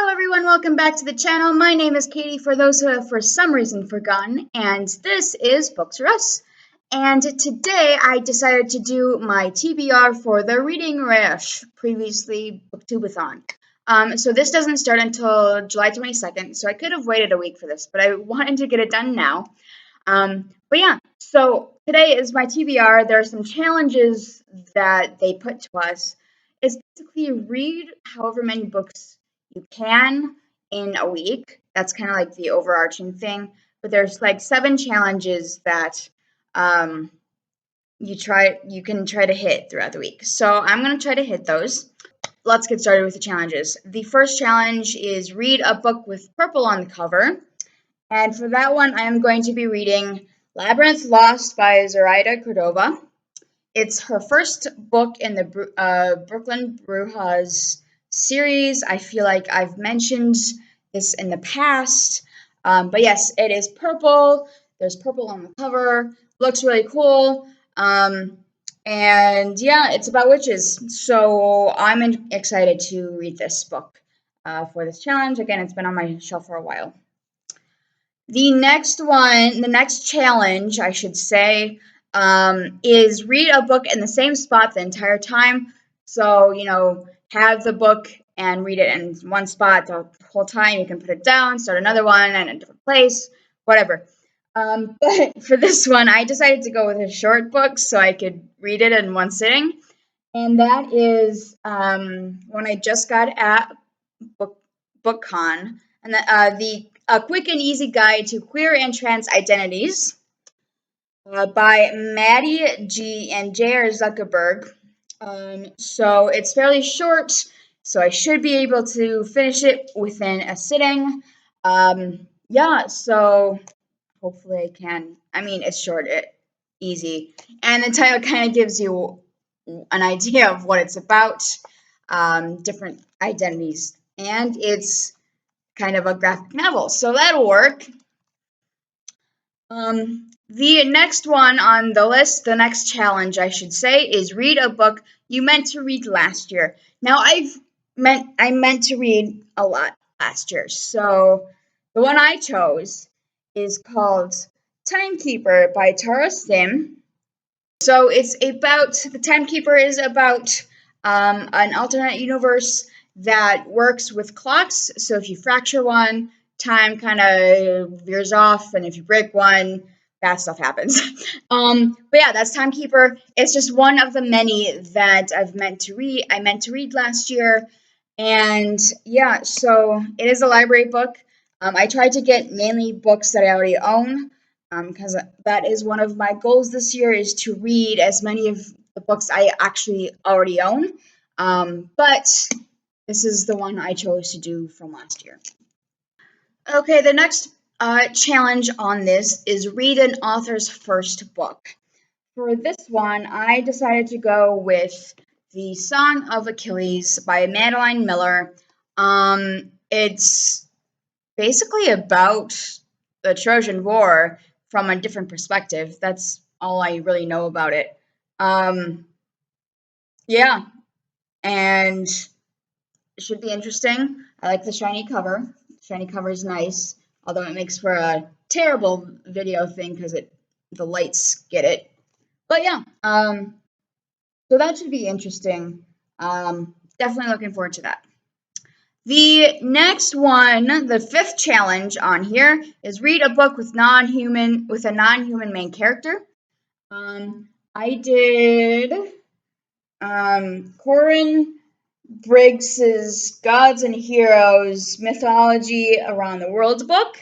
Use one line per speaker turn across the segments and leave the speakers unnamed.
Hello everyone, welcome back to the channel. My name is Katie, for those who have for some reason forgotten, and this is Books for Us. And today I decided to do my TBR for the Reading Rash, previously Booktubathon. So this doesn't start until July 22nd, so I could have waited a week for this, but I wanted to get it done now. But yeah, so today is my TBR. There are some challenges that they put to us. It's basically read however many books you can in a week. That's kind of like the overarching thing. But there's like 7 challenges that you can try to hit throughout the week. So I'm going to try to hit those. Let's get started with the challenges. The first challenge is read a book with purple on the cover. And for that one, I am going to be reading Labyrinth Lost by Zoraida Cordova. It's her first book in the Brooklyn Brujas series. I feel like I've mentioned this in the past. But yes, it is purple. There's purple on the cover. Looks really cool. And yeah, it's about witches. So I'm excited to read this book for this challenge. Again, it's been on my shelf for a while. The next challenge, I should say, is read a book in the same spot the entire time. So, have the book and read it in one spot the whole time. You can put it down, start another one in a different place, whatever. But for this one, I decided to go with a short book so I could read it in one sitting. And that is one I just got at BookCon. And the A Quick and Easy Guide to Queer and Trans Identities by Maddie G. and J.R. Zuckerberg. So it's fairly short, so I should be able to finish it within a sitting. Yeah, so hopefully I can. I mean, it's short, easy. And the title kind of gives you an idea of what it's about, different identities. And it's kind of a graphic novel, so that'll work. The next one on the list, the next challenge I should say, is read a book you meant to read last year. Now I meant to read a lot last year, so the one I chose is called Timekeeper by Tara Sim. So the Timekeeper is about an alternate universe that works with clocks. So if you fracture one, time kind of veers off, and if you break one, bad stuff happens. But yeah, that's Timekeeper. It's just one of the many that I meant to read last year, and yeah, so it is a library book. I tried to get mainly books that I already own, because that is one of my goals this year, is to read as many of the books I actually already own. But this is the one I chose to do from last year. Okay, the next challenge on this is read an author's first book. For this one, I decided to go with The Song of Achilles by Madeline Miller. It's basically about the Trojan War from a different perspective. That's all I really know about it. Yeah, and it should be interesting. I like the shiny cover. Shiny cover is nice, although it makes for a terrible video thing because the lights get it. But yeah, so that should be interesting. Definitely looking forward to that. The next one, the 5th challenge on here, is read a book with a non-human main character. I did Corin Briggs's Gods and Heroes Mythology Around the World book.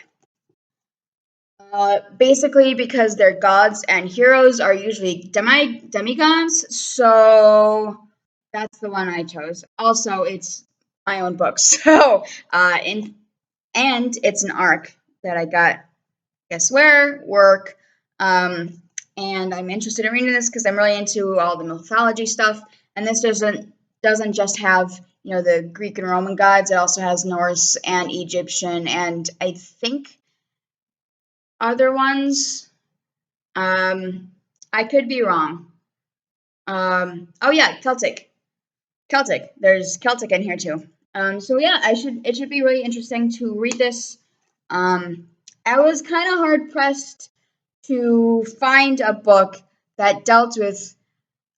Basically because their gods and heroes are usually demigods, so that's the one I chose. Also, it's my own book, so and it's an ARC that I got, guess where, work, and I'm interested in reading this because I'm really into all the mythology stuff, and this doesn't just have the Greek and Roman gods. It also has Norse and Egyptian, and I think other ones. I could be wrong. Oh yeah, Celtic. There's Celtic in here too. So yeah, it should be really interesting to read this. I was kind of hard pressed to find a book that dealt with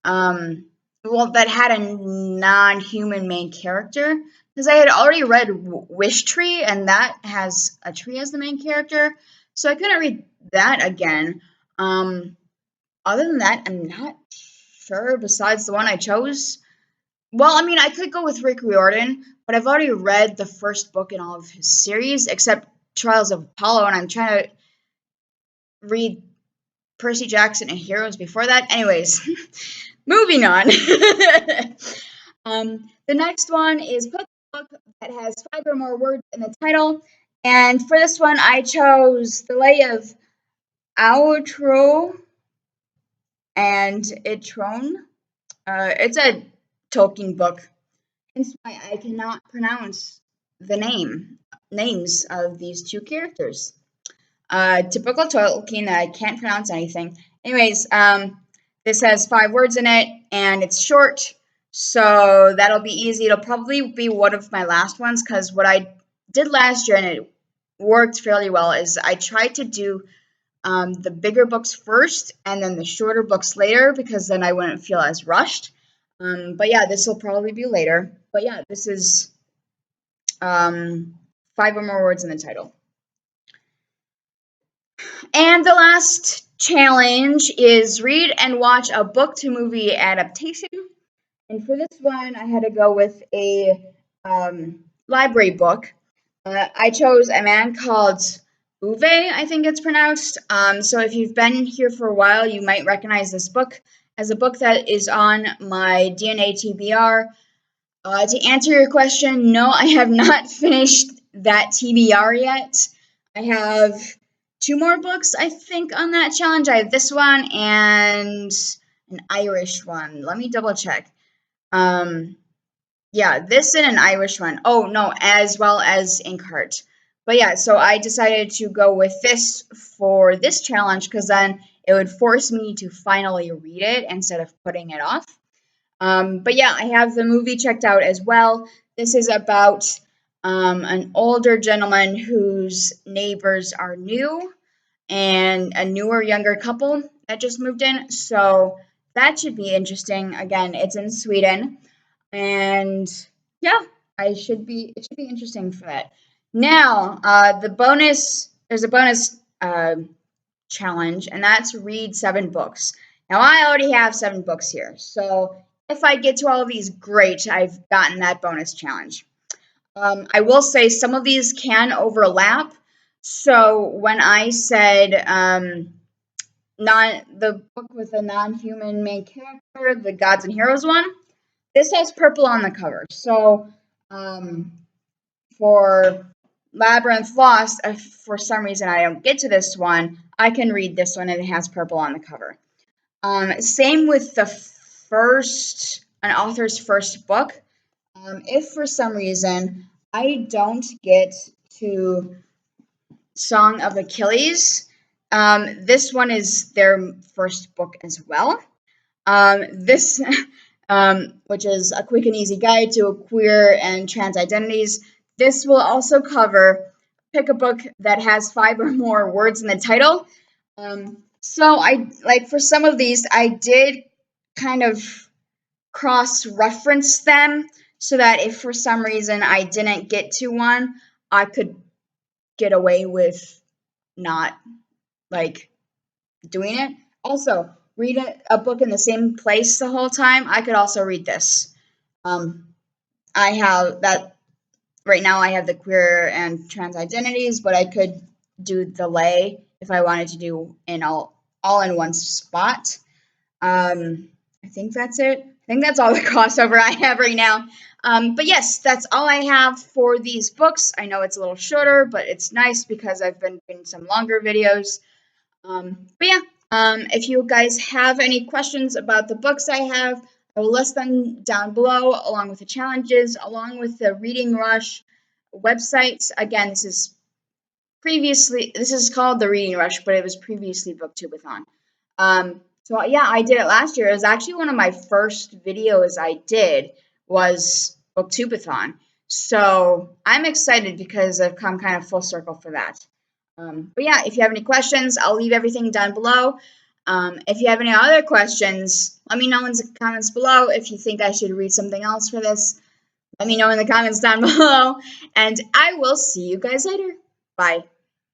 that had a non-human main character, because I had already read Wish Tree, and that has a tree as the main character, so I couldn't read that again. Other than that, I'm not sure. Besides the one I chose, well, I mean, I could go with Rick Riordan, but I've already read the first book in all of his series, except Trials of Apollo, and I'm trying to read Percy Jackson and Heroes before that. Anyways, moving on. The next one is pick a book that has 5 or more words in the title, and for this one, I chose The Lay of Outro and Itrone. It's a Tolkien book. Hence why I cannot pronounce the names of these two characters. Typical Tolkien, I can't pronounce anything. Anyways, this has 5 words in it, and it's short, so that'll be easy. It'll probably be one of my last ones, because what I did last year, and it worked fairly well, is I tried to do the bigger books first, and then the shorter books later, because then I wouldn't feel as rushed. But yeah, this will probably be later. But yeah, this is 5 or more words in the title. And the last challenge is read and watch a book to movie adaptation. And for this one, I had to go with a library book. I chose A Man Called Uwe, I think it's pronounced. So if you've been here for a while, you might recognize this book as a book that is on my DNA TBR. To answer your question, no, I have not finished that TBR yet. I have 2 more books, I think, on that challenge. I have this one and an Irish one. Let me double check. Yeah, this and an Irish one. Oh, no, as well as Inkheart. But yeah, so I decided to go with this for this challenge, because then it would force me to finally read it instead of putting it off. But yeah, I have the movie checked out as well. This is about an older gentleman whose neighbors are new, and a newer, younger couple that just moved in. So that should be interesting. Again, it's in Sweden, and yeah, it should be interesting for that. Now, there's a bonus challenge, and that's read 7 books. Now, I already have 7 books here, so if I get to all of these, great, I've gotten that bonus challenge. I will say some of these can overlap. So when I said the book with a non-human main character, the Gods and Heroes one, this has purple on the cover. So for Labyrinth Lost, if for some reason I don't get to this one, I can read this one and it has purple on the cover. Same with an author's first book. If for some reason I don't get to Song of Achilles, this one is their first book as well. This, which is a quick and easy guide to queer and trans identities. This will also cover pick a book that has 5 or more words in the title. So for some of these, I did kind of cross-reference them so that if for some reason I didn't get to one, I could get away with not doing it. Also, read a book in the same place the whole time. I could also read this. I have that right now. I have the queer and trans identities, but I could do the lay if I wanted to do in all in one spot. I think that's it. I think that's all the crossover I have right now. But yes, that's all I have for these books. I know it's a little shorter, but it's nice because I've been doing some longer videos. But yeah, if you guys have any questions about the books I have, I will list them down below, along with the challenges, along with the Reading Rush websites. Again, this is called the Reading Rush, but it was previously Booktubathon. So yeah, I did it last year. It was actually one of my first videos I did was Booktubathon. So I'm excited because I've come kind of full circle for that. But yeah, if you have any questions, I'll leave everything down below. If you have any other questions, let me know in the comments below. If you think I should read something else for this, let me know in the comments down below. And I will see you guys later. Bye.